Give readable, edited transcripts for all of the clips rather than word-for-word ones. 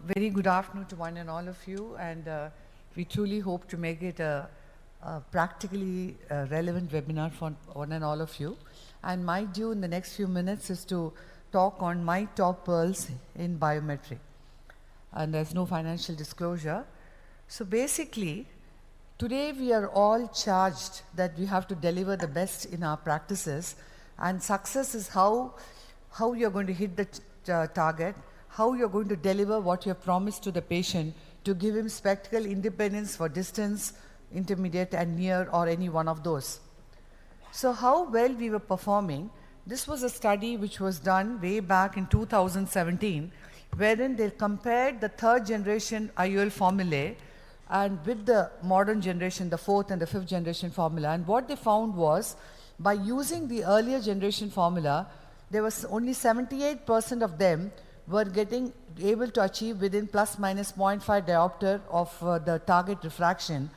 Very good afternoon to one and all of you, and we truly hope to make it a practically relevant webinar for one and all of you. And my due in the next few minutes is to talk on my top pearls in biometry. And there's no financial disclosure. So basically, today we are all charged that we have to deliver the best in our practices, and success is how you're going to hit the target, how you're going to deliver what you have promised to the patient to give him spectacle independence for distance, intermediate and near, or any one of those. So how well we were performing, this was a study which was done way back in 2017, wherein they compared the third generation IOL formulae and with the modern generation, the fourth and the fifth generation formula. And what they found was, by using the earlier generation formula, there was only 78% of them were getting able to achieve within plus minus 0.5 diopter of the target refraction,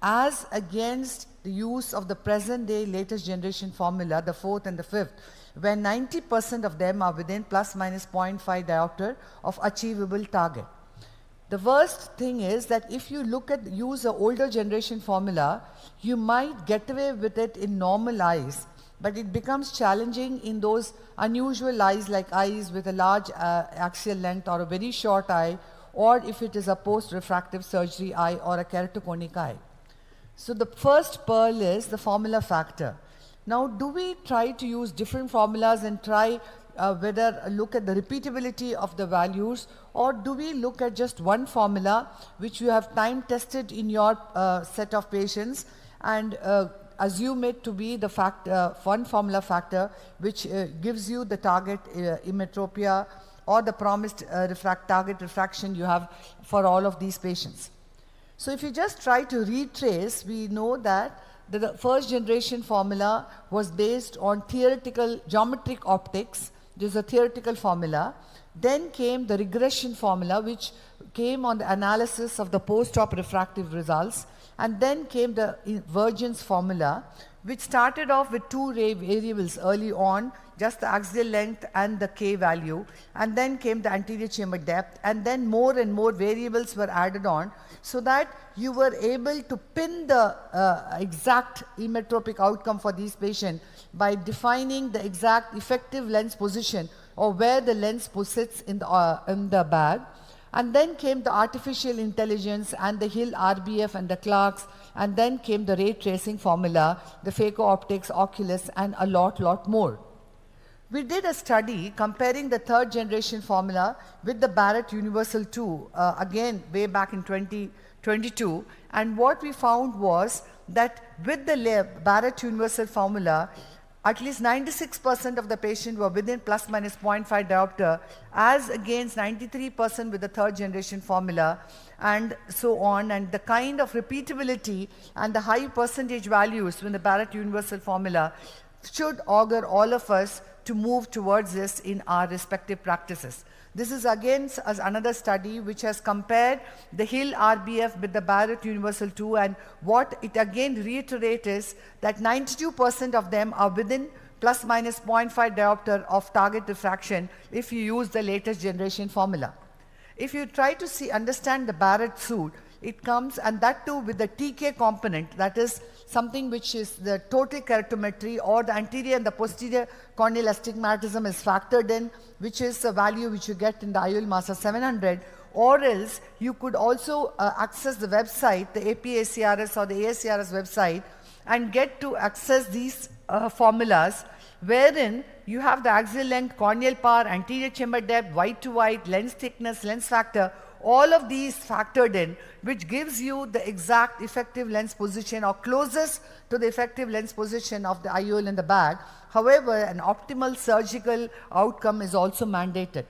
as against the use of the present day latest generation formula, the fourth and the fifth, where 90% of them are within plus minus 0.5 diopter of achievable target. The worst thing is that if you use an older generation formula, you might get away with it in normal eyes, but it becomes challenging in those unusual eyes, like eyes with a large axial length or a very short eye, or if it is a post-refractive surgery eye or a keratoconic eye. So the first pearl is the formula factor. Now, do we try to use different formulas and try look at the repeatability of the values, or do we look at just one formula which you have time tested in your set of patients and assume it to be the one formula factor which gives you the target emmetropia or the promised target refraction you have for all of these patients. So if you just try to retrace, we know that the first generation formula was based on theoretical geometric optics. This is a theoretical formula. Then came the regression formula, which came on the analysis of the post-op refractive results. And then came the Vergence formula, which started off with two variables early on, just the axial length and the K value. And then came the anterior chamber depth. And then more and more variables were added on, so that you were able to pin the exact emmetropic outcome for these patients by defining the exact effective lens position, or where the lens sits in the bag. And then came the artificial intelligence and the Hill RBF and the Clarks, and then came the ray tracing formula, the phaco optics, Oculus, and a lot more. We did a study comparing the third generation formula with the Barrett Universal 2, again way back in 2022, and what we found was that with the Barrett Universal formula, at least 96% of the patients were within plus minus 0.5 diopter, as against 93% with the third generation formula, and so on. And the kind of repeatability and the high percentage values in the Barrett Universal formula should augur all of us to move towards this in our respective practices. This is again another study which has compared the Hill RBF with the Barrett Universal 2, and what it again reiterates is that 92% of them are within plus minus 0.5 diopter of target refraction if you use the latest generation formula. If you try to understand the Barrett suit, it comes, and that too with the TK component, that is something which is the total keratometry, or the anterior and the posterior corneal astigmatism is factored in, which is a value which you get in the IOL Master 700, or else you could also access the website, the APACRS or the ASCRS website, and get to access these formulas, wherein you have the axial length, corneal power, anterior chamber depth, white to white, lens thickness, lens factor, all of these factored in, which gives you the exact effective lens position, or closest to the effective lens position of the IOL in the bag. However, an optimal surgical outcome is also mandated.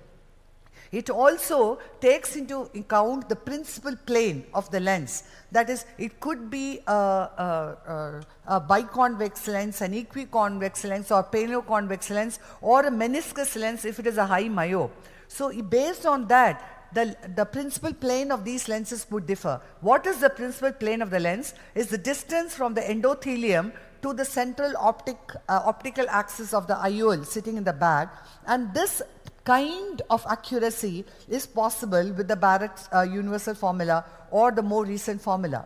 It also takes into account the principal plane of the lens. That is, it could be a biconvex lens, an equiconvex lens, or paleoconvex lens, or a meniscus lens if it is a high myope. So based on that, the principal plane of these lenses would differ. What is the principal plane of the lens? Is the distance from the endothelium to the central optical axis of the IOL sitting in the bag, and this kind of accuracy is possible with the Barrett's universal formula or the more recent formula.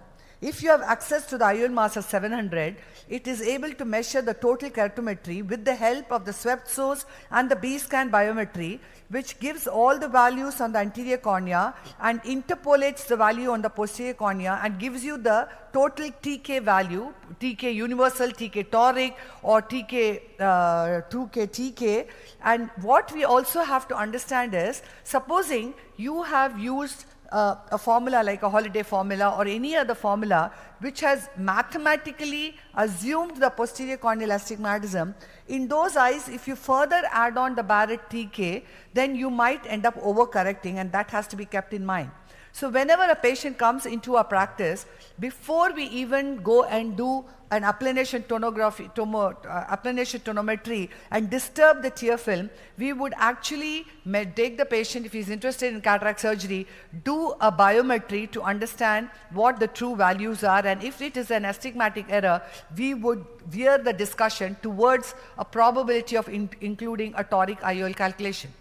If you have access to the IOL Master 700, it is able to measure the total keratometry with the help of the swept source and the B-scan biometry, which gives all the values on the anterior cornea and interpolates the value on the posterior cornea and gives you the total TK value, TK universal, TK toric, or TK 2K TK. And what we also have to understand is, supposing you have used a formula like a Holiday formula or any other formula which has mathematically assumed the posterior corneal astigmatism, in those eyes, if you further add on the Barrett TK, then you might end up overcorrecting, and that has to be kept in mind. So whenever a patient comes into our practice, before we even go and do an applanation tonometry and disturb the tear film, we would actually take the patient, if he's interested in cataract surgery, do a biometry to understand what the true values are, and if it is an astigmatic error, we would veer the discussion towards a probability of including a toric IOL calculation.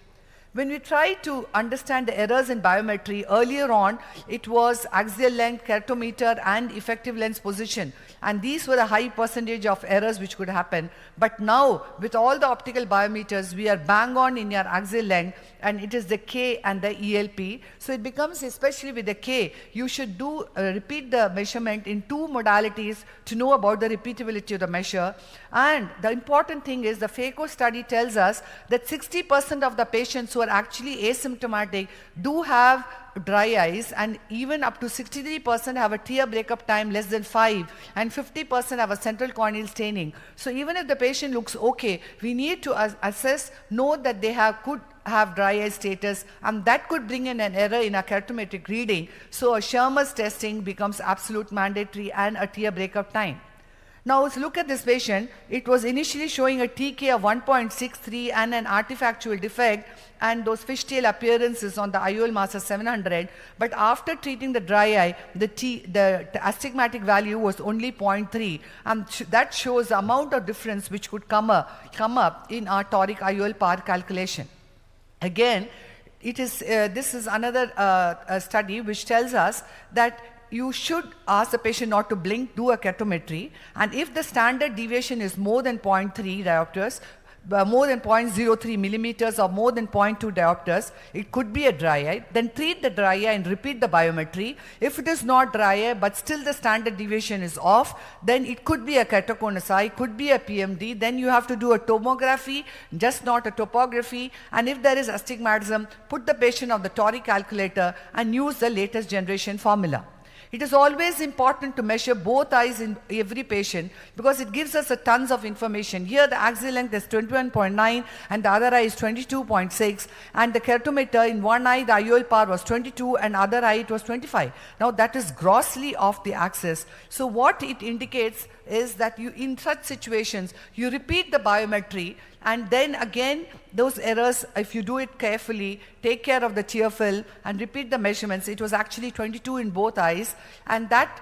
When we try to understand the errors in biometry, earlier on, it was axial length, keratometer, and effective lens position. And these were a high percentage of errors which could happen. But now, with all the optical biometers, we are bang on in your axial length, and it is the K and the ELP. So it becomes, especially with the K, you should do repeat the measurement in 2 modalities to know about the repeatability of the measure. And the important thing is, the FACO study tells us that 60% of the patients who are actually asymptomatic do have dry eyes, and even up to 63% have a tear breakup time less than 5, and 50% have a central corneal staining. So even if the patient looks okay, we need to assess, know that they could have dry eye status, and that could bring in an error in a keratometric reading. So a Schirmer's testing becomes absolute mandatory, and a tear breakup time. Now let's look at this patient. It was initially showing a TK of 1.63 and an artifactual defect and those fishtail appearances on the IOL Master 700. But after treating the dry eye, the astigmatic value was only 0.3, and that shows the amount of difference which could come up in our toric IOL power calculation. Again, this is another study which tells us that you should ask the patient not to blink, do a keratometry, and if the standard deviation is more than 0.3 diopters, more than 0.03 millimeters or more than 0.2 diopters, it could be a dry eye. Then treat the dry eye and repeat the biometry. If it is not dry eye but still the standard deviation is off, then it could be a keratoconus eye, could be a PMD. Then you have to do a tomography, just not a topography. And if there is astigmatism, put the patient on the toric calculator and use the latest generation formula. It is always important to measure both eyes in every patient because it gives us tons of information. Here the axial length is 21.9 and the other eye is 22.6, and the keratometer in one eye, the IOL power was 22, and other eye it was 25. Now that is grossly off the axis. So what it indicates is that in such situations, you repeat the biometry, and then again, those errors, if you do it carefully, take care of the tear film and repeat the measurements. It was actually 22 in both eyes, and that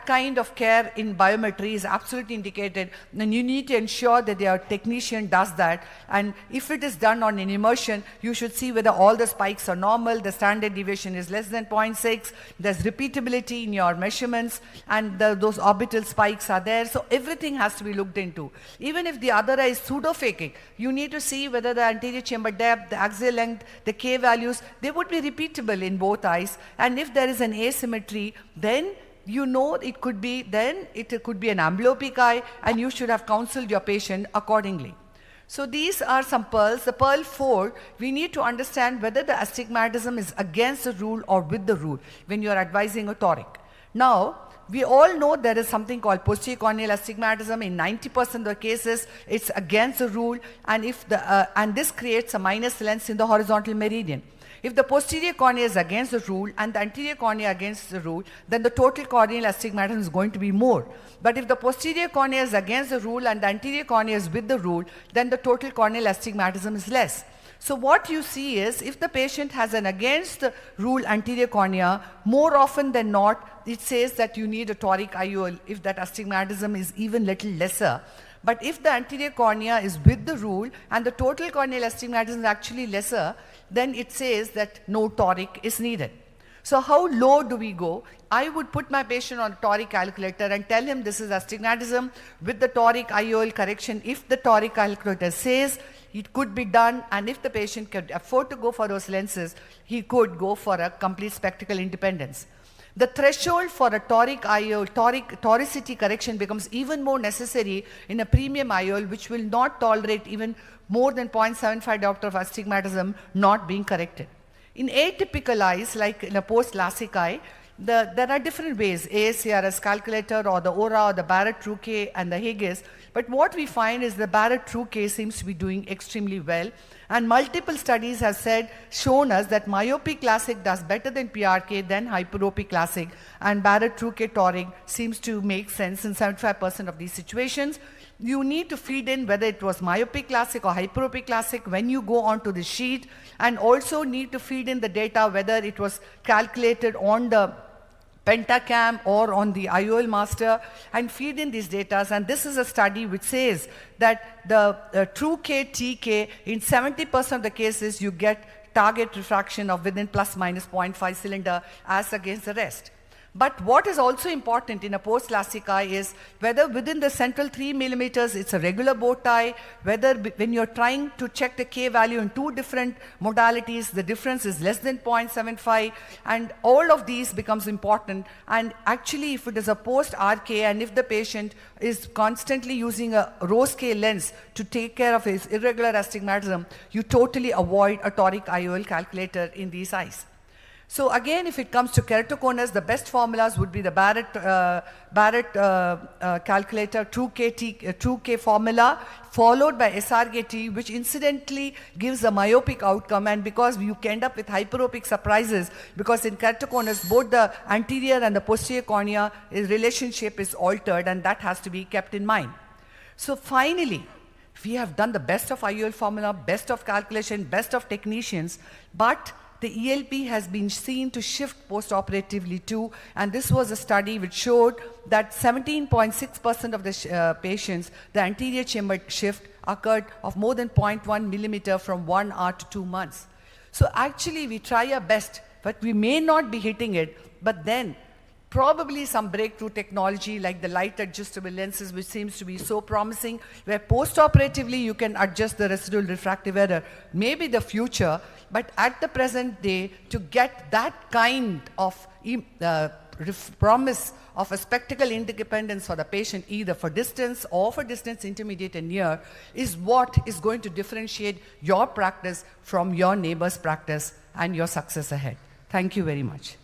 kind of care in biometry is absolutely indicated, and you need to ensure that your technician does that. And if it is done on an immersion, you should see whether all the spikes are normal, the standard deviation is less than 0.6, there's repeatability in your measurements, and those orbital spikes are there. So everything has to be looked into. Even if the other eye is pseudophakic, you need to see whether the anterior chamber depth, the axial length, the K values, they would be repeatable in both eyes. And if there is an asymmetry, then you know it could be an amblyopic eye, and you should have counseled your patient accordingly. So these are some pearls. The pearl 4, we need to understand whether the astigmatism is against the rule or with the rule when you are advising a toric. Now, we all know there is something called posterior corneal astigmatism. In 90% of the cases, it's against the rule, and and this creates a minus lens in the horizontal meridian. If the posterior cornea is against the rule and the anterior cornea against the rule, then the total corneal astigmatism is going to be more. But if the posterior cornea is against the rule and the anterior cornea is with the rule, then the total corneal astigmatism is less. So what you see is, if the patient has an against the rule anterior cornea, more often than not, it says that you need a toric IOL if that astigmatism is even little lesser. But if the anterior cornea is with the rule and the total corneal astigmatism is actually lesser, then it says that no toric is needed. So how low do we go? I would put my patient on a toric calculator and tell him this is astigmatism with the toric IOL correction. If the toric calculator says it could be done, and if the patient could afford to go for those lenses, he could go for a complete spectacle independence. The threshold for a toric IOL, toricity correction becomes even more necessary in a premium IOL, which will not tolerate even more than 0.75 diopter of astigmatism not being corrected. In atypical eyes, like in a post-LASIK eye, there are different ways, ASCRS calculator or the ORA or the Barrett-Trouquet and the Higgis. But what we find is the Barrett-Trouquet seems to be doing extremely well. And multiple studies have shown us that myopic classic does better than PRK than hyperopic classic. And Barrett-Trouquet toric seems to make sense in 75% of these situations. You need to feed in whether it was myopic classic or hyperopic classic when you go onto the sheet, and also need to feed in the data whether it was calculated on the Pentacam or on the IOL master, and feed in these data. And this is a study which says that the Trouquet TK, in 70% of the cases, you get target refraction of within plus minus 0.5 cylinder as against the rest. But what is also important in a post-LASIK eye is whether within the central 3 millimeters it's a regular bow tie, whether when you're trying to check the K value in two different modalities, the difference is less than 0.75, and all of these becomes important. And actually, if it is a post-RK and if the patient is constantly using a rose K lens to take care of his irregular astigmatism, you totally avoid a toric IOL calculator in these eyes. So again, if it comes to keratoconus, the best formulas would be the Barrett calculator, Trouquet formula, followed by SRK-T, which incidentally gives a myopic outcome. And because you can end up with hyperopic surprises, because in keratoconus, both the anterior and the posterior cornea relationship is altered, and that has to be kept in mind. So finally, we have done the best of IOL formula, best of calculation, best of technicians, but the ELP has been seen to shift post-operatively too, and this was a study which showed that 17.6% of the patients, the anterior chamber shift occurred of more than 0.1 millimeter from 1 hour to 2 months. So actually we try our best, but we may not be hitting it, but then probably some breakthrough technology like the light adjustable lenses, which seems to be so promising, where post-operatively you can adjust the residual refractive error, may be the future. But at the present day, to get that kind of promise of a spectacle independence for the patient, either for distance or for distance intermediate and near, is what is going to differentiate your practice from your neighbor's practice and your success ahead. Thank you very much.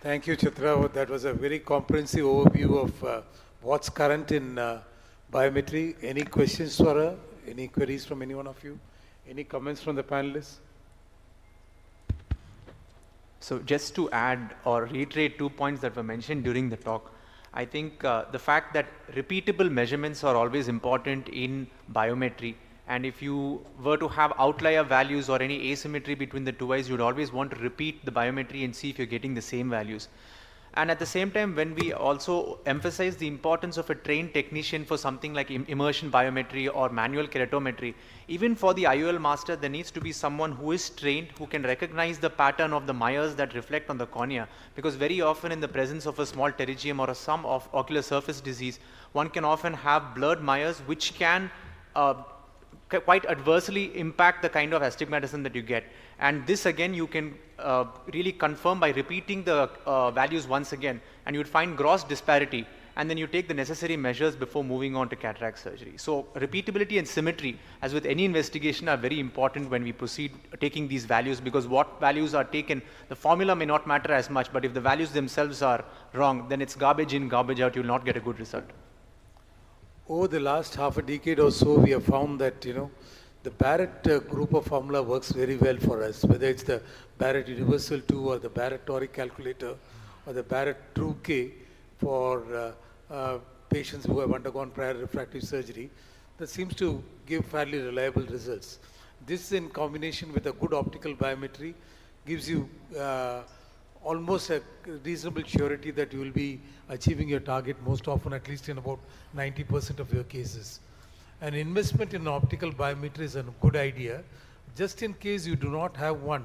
Thank you, Chitra. That was a very comprehensive overview of what's current in biometry. Any questions for her? Any queries from any one of you? Any comments from the panelists? So just to add or reiterate 2 points that were mentioned during the talk, I think the fact that repeatable measurements are always important in biometry, and if you were to have outlier values or any asymmetry between the two eyes, you would always want to repeat the biometry and see if you're getting the same values. And at the same time, when we also emphasize the importance of a trained technician for something like immersion biometry or manual keratometry, even for the IOL master, there needs to be someone who is trained, who can recognize the pattern of the Meyers that reflect on the cornea. Because very often in the presence of a small pterygium or some of ocular surface disease, one can often have blurred Meyers, which can quite adversely impact the kind of astigmatism that you get. And this again you can really confirm by repeating the values once again, and you would find gross disparity, and then you take the necessary measures before moving on to cataract surgery. So repeatability and symmetry, as with any investigation, are very important when we proceed taking these values, because what values are taken, the formula may not matter as much, but if the values themselves are wrong, then it's garbage in, garbage out, you'll not get a good result. Over the last half a decade or so, we have found that, the Barrett group of formula works very well for us, whether it's the Barrett Universal 2 or the Barrett Toric calculator or the Barrett Trouquet for patients who have undergone prior refractive surgery. That seems to give fairly reliable results. This in combination with a good optical biometry gives you almost a reasonable surety that you will be achieving your target most often, at least in about 90% of your cases. An investment in an optical biometer is a good idea. Just in case you do not have one,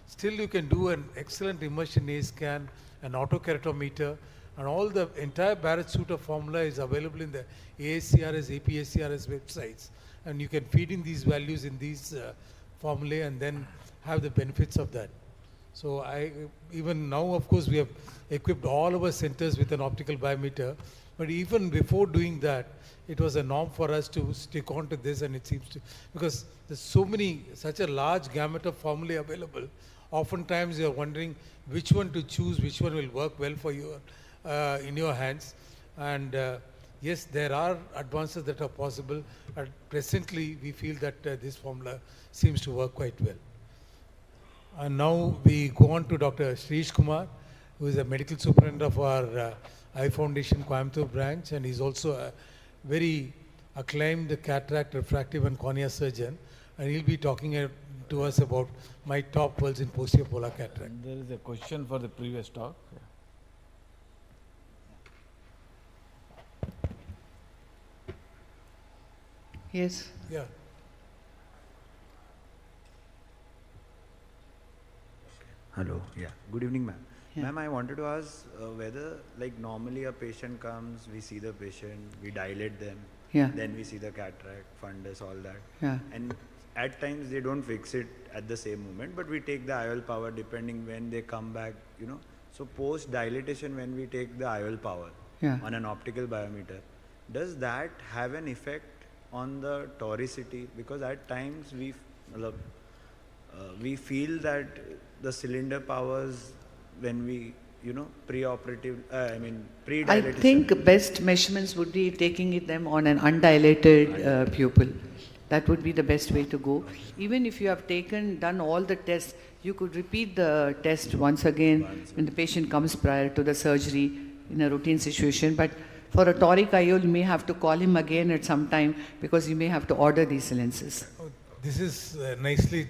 still you can do an excellent immersion A scan, an autokeratometer, and all the entire Barrett suite of formula is available in the ASCRS, APSCRS websites. And you can feed in these values in these formulae and then have the benefits of that. So even now, of course, we have equipped all our centers with an optical biometer. But even before doing that, it was a norm for us to stick on to this, and it seems to, because there's such a large gamut of formulae available. Oftentimes you're wondering which one to choose, which one will work well for you in your hands. And yes, there are advances that are possible. But presently, we feel that this formula seems to work quite well. And now we go on to Dr. Shrish Kumar, who is a medical superintendent of our Eye Foundation Coimbatore branch, and he's also a very acclaimed cataract, refractive and cornea surgeon. And he'll be talking to us about my top pearls in posterior polar cataract. There is a question for the previous talk. Yes. Yeah. Hello. Yeah. Good evening, ma'am. Yeah. Ma'am, I wanted to ask whether, like, normally a patient comes, we see the patient, we dilate them, Yeah. then we see the cataract, fundus, all that. Yeah. And at times they don't fix it at the same moment, but we take the IOL power depending when they come back, you know. So post dilatation, when we take the IOL power Yeah. on an optical biometer, does that have an effect on the toricity? Because at times we feel that the cylinder powers when we, you know, pre-operative, I pre-dilatation. think best measurements would be taking them on an undilated pupil. That would be the best way to go. Even if you have done all the tests, you could repeat the test once again when the patient comes prior to the surgery in a routine situation. But for a toric IOL, you may have to call him again at some time because you may have to order these lenses. This is nicely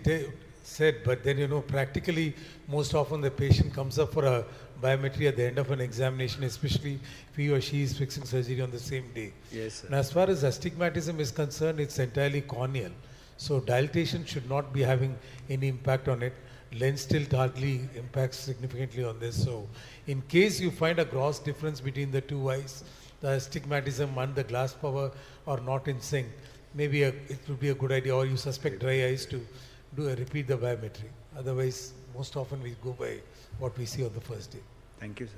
said, but then, you know, practically most often the patient comes up for a biometry at the end of an examination, especially if he or she is fixing surgery on the same day. Yes, sir. And as far as astigmatism is concerned, it's entirely corneal. So dilatation should not be having any impact on it. Lens tilt hardly impacts significantly on this. So in case you find a gross difference between the two eyes, the astigmatism and the glass power are not in sync, maybe it would be a good idea, or you suspect dry eyes, to repeat the biometry. Otherwise, most often we go by what we see on the first day. Thank you, sir.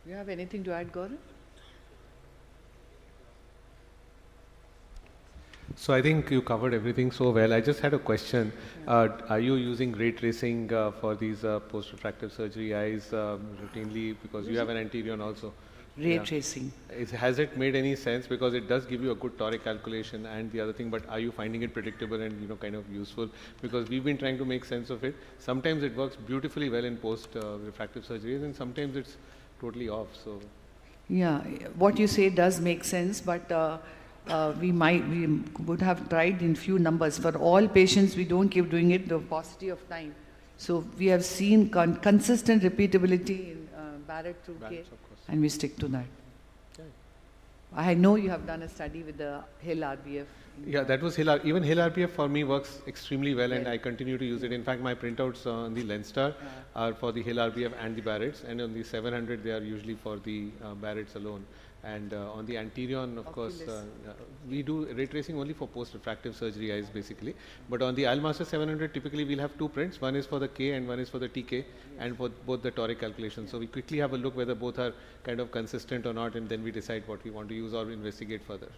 You have anything to add, Gaurav? So I think you covered everything so well. I just had a question. Are you using ray tracing for these post-refractive surgery eyes routinely, because you have an anterior also? Ray Yeah. tracing. Has it made any sense? Because it does give you a good toric calculation and the other thing, but are you finding it predictable and, you know, kind of useful? Because we've been trying to make sense of it. Sometimes it works beautifully well in post-refractive surgeries, and sometimes it's totally off. So Yeah, what you say does make sense, but we would have tried in few numbers. For all patients, we don't keep doing it the paucity of time. So we have seen consistent repeatability in Barrett 2K, Barrett's, of course. and we stick to that. I know you have done a study with the Hill RBF. yeah, that was Hill. Even Hill RPF for me works extremely well, and Well. I continue to use it. In fact, my printouts on the Lenstar are for the Hill RPF and the Barrett's, and on the 700 they are usually for the Barrett's alone. And on the Anterion, of course, Oculus. we do ray tracing only for post-refractive surgery eyes, basically. But on the Almaster 700, typically we'll have two prints. One is for the K and one is for the TK, and for both the toric calculations. So we quickly have a look whether both are kind of consistent or not, and then we decide what we want to use or investigate further.